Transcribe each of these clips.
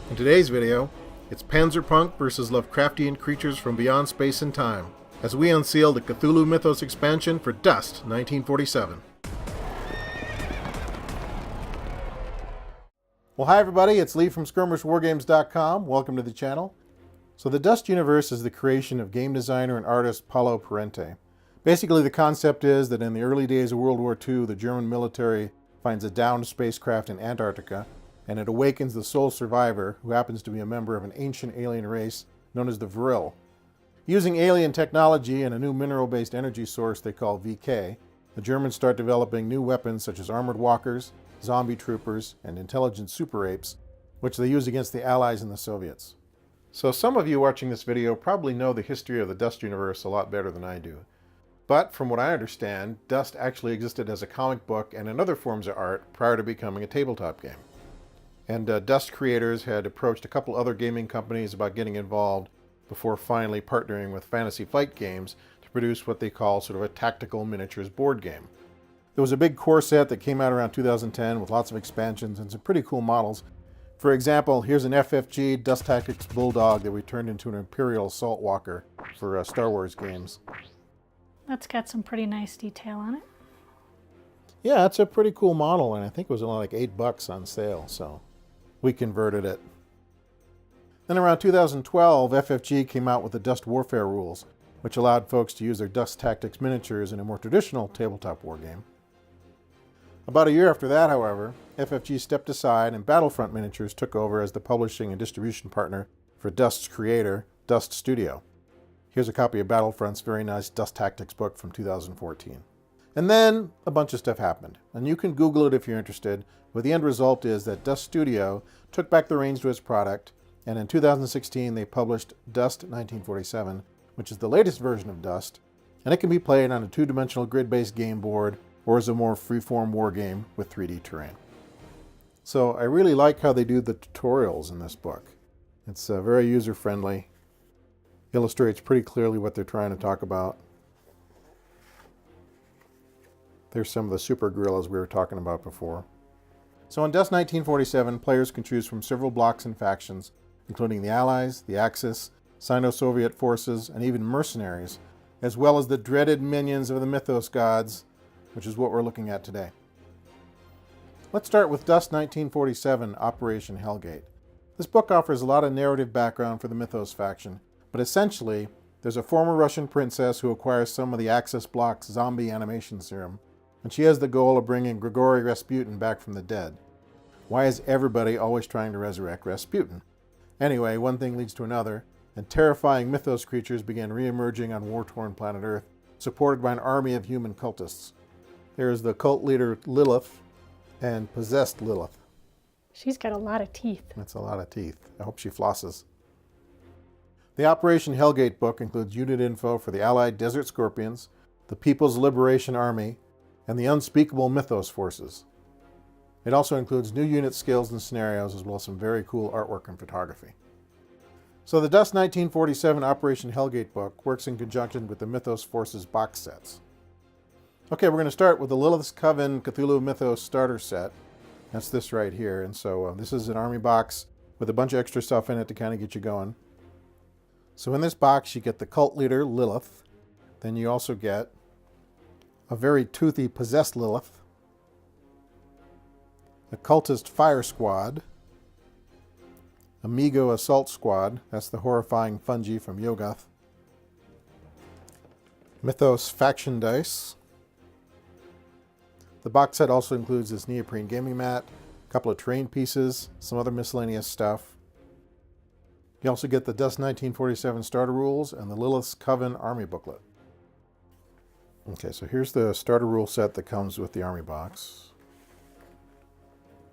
In today's video, it's Panzerpunk versus Lovecraftian creatures from beyond space and time, as we unseal the Cthulhu Mythos expansion for Dust 1947. Well, hi everybody, it's Lee from SkirmishWargames.com. Welcome to the channel. So the Dust universe is the creation of game designer and artist Paolo Parente. Basically, the concept is that in the early days of World War II, the German military finds a downed spacecraft in Antarctica, and it awakens the sole survivor, who happens to be a member of an ancient alien race known as the Vril. Using alien technology and a new mineral-based energy source they call VK, the Germans start developing new weapons such as armored walkers, zombie troopers, and intelligent super apes, which they use against the Allies and the Soviets. So some of you watching this video probably know the history of the Dust universe a lot better than I do. But from what I understand, Dust actually existed as a comic book and in other forms of art prior to becoming a tabletop game. And Dust creators had approached a couple other gaming companies about getting involved before finally partnering with Fantasy Flight Games to produce what they call sort of a tactical miniatures board game. There was a big core set that came out around 2010 with lots of expansions and some pretty cool models. For example, here's an FFG Dust Tactics Bulldog that we turned into an Imperial Assault Walker for Star Wars games. That's got some pretty nice detail on it. Yeah, it's a pretty cool model, and I think it was only like $8 on sale, so we converted it. Then around 2012, FFG came out with the Dust Warfare rules, which allowed folks to use their Dust Tactics miniatures in a more traditional tabletop war game. About a year after that, however, FFG stepped aside and Battlefront Miniatures took over as the publishing and distribution partner for Dust's creator, Dust Studio. Here's a copy of Battlefront's very nice Dust Tactics book from 2014. And then a bunch of stuff happened, and you can Google it if you're interested, but the end result is that Dust Studio took back the reins to its product, and in 2016 they published Dust 1947, which is the latest version of Dust, and it can be played on a two-dimensional grid-based game board or as a more free-form war game with 3D terrain. So I really like how they do the tutorials in this book. It's very user-friendly, illustrates pretty clearly what they're trying to talk about. There's some of the super gorillas we were talking about before. So in Dust 1947, players can choose from several blocks and factions, including the Allies, the Axis, Sino-Soviet forces, and even mercenaries, as well as the dreaded minions of the Mythos gods, which is what we're looking at today. Let's start with Dust 1947, Operation Hellgate. This book offers a lot of narrative background for the Mythos faction, but essentially, there's a former Russian princess who acquires some of the Axis block's zombie animation serum, and she has the goal of bringing Grigory Rasputin back from the dead. Why is everybody always trying to resurrect Rasputin? Anyway, one thing leads to another, and terrifying Mythos creatures begin re-emerging on war-torn planet Earth, supported by an army of human cultists. There's the cult leader Lilith and possessed Lilith. She's got a lot of teeth. That's a lot of teeth. I hope she flosses. The Operation Hellgate book includes unit info for the Allied Desert Scorpions, the People's Liberation Army, and the Unspeakable Mythos forces. It also includes new unit skills and scenarios, as well as some very cool artwork and photography. So the Dust 1947 Operation Hellgate book works in conjunction with the Mythos Forces box sets. Okay, we're going to start with the Lilith's Coven Cthulhu Mythos starter set. That's this right here. And so this is an army box with a bunch of extra stuff in it to kind of get you going. So in this box, you get the cult leader, Lilith. Then you also get a very toothy possessed Lilith, a cultist fire squad, Amigo assault squad, that's the horrifying fungi from Yogoth, Mythos faction dice. The box set also includes this neoprene gaming mat, a couple of terrain pieces, some other miscellaneous stuff. You also get the Dust 1947 starter rules and the Lilith's Coven army booklet. Okay, so here's the starter rule set that comes with the army box.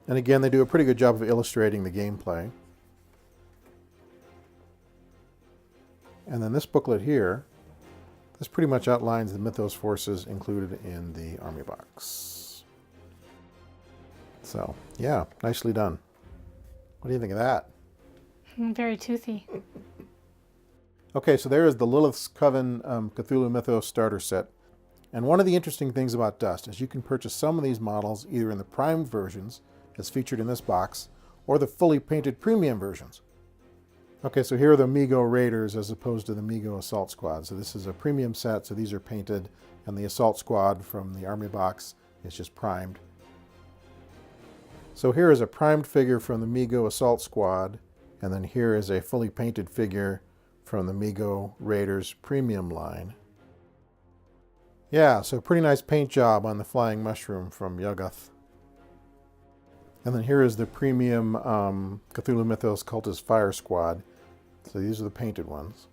And again, they do a pretty good job of illustrating the gameplay. And then this booklet here, this pretty much outlines the Mythos forces included in the army box. So, yeah, nicely done. What do you think of that? Very toothy. Okay, so there is the Lilith's Coven Cthulhu Mythos starter set. And one of the interesting things about Dust is you can purchase some of these models either in the primed versions, as featured in this box, or the fully painted premium versions. Okay, so here are the Mi-Go Raiders as opposed to the Mi-Go Assault Squad. So this is a premium set, so these are painted, and the Assault Squad from the Army box is just primed. So here is a primed figure from the Mi-Go Assault Squad, and then here is a fully painted figure from the Mi-Go Raiders premium line. Yeah, so pretty nice paint job on the Flying Mushroom from Yuggoth. And then here is the premium Cthulhu Mythos Cultist Fire Squad. So these are the painted ones.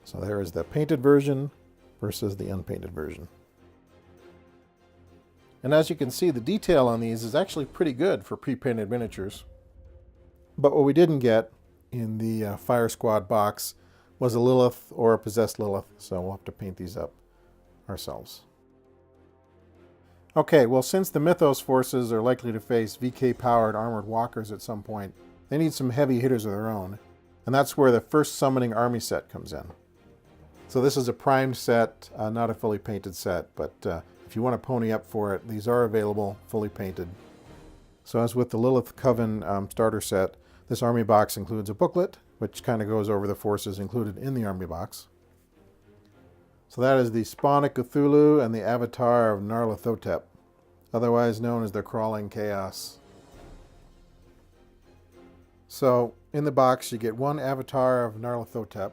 So there is the painted version versus the unpainted version. And as you can see, the detail on these is actually pretty good for pre-painted miniatures. But what we didn't get in the Fire Squad box was a Lilith or a possessed Lilith, so we'll have to paint these up ourselves. Okay, well, since the Mythos forces are likely to face VK-powered armored walkers at some point, they need some heavy hitters of their own, and that's where the first summoning army set comes in. So this is a primed set, not a fully painted set, but if you want to pony up for it, these are available fully painted. So as with the Lilith Coven starter set, this army box includes a booklet, which kind of goes over the forces included in the army box. So that is the Spawn of Cthulhu and the Avatar of Nyarlathotep, otherwise known as the Crawling Chaos. So in the box you get one Avatar of Nyarlathotep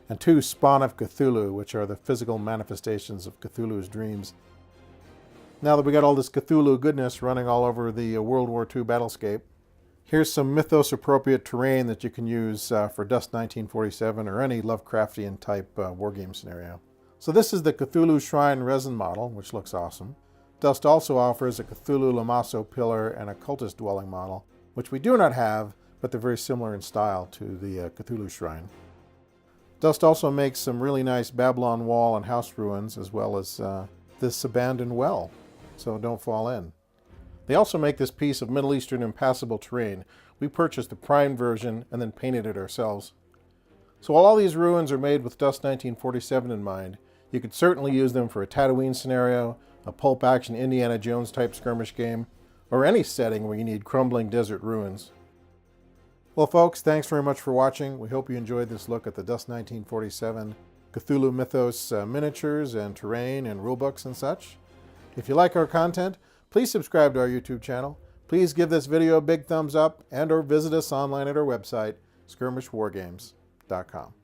and two Spawn of Cthulhu, which are the physical manifestations of Cthulhu's dreams. Now that we got all this Cthulhu goodness running all over the World War II battlescape, here's some Mythos-appropriate terrain that you can use for Dust 1947 or any Lovecraftian type wargame scenario. So this is the Cthulhu Shrine resin model, which looks awesome. Dust also offers a Cthulhu Lamasso pillar and a Cultist dwelling model, which we do not have, but they're very similar in style to the Cthulhu Shrine. Dust also makes some really nice Babylon wall and house ruins, as well as this abandoned well, so don't fall in. They also make this piece of Middle Eastern impassable terrain. We purchased the primed version and then painted it ourselves. So while all these ruins are made with Dust 1947 in mind, you could certainly use them for a Tatooine scenario, a pulp action Indiana Jones type skirmish game, or any setting where you need crumbling desert ruins. Well folks, thanks very much for watching. We hope you enjoyed this look at the Dust 1947 Cthulhu Mythos miniatures and terrain and rulebooks and such. If you like our content, please subscribe to our YouTube channel. Please give this video a big thumbs up and or visit us online at our website, skirmishwargames.com.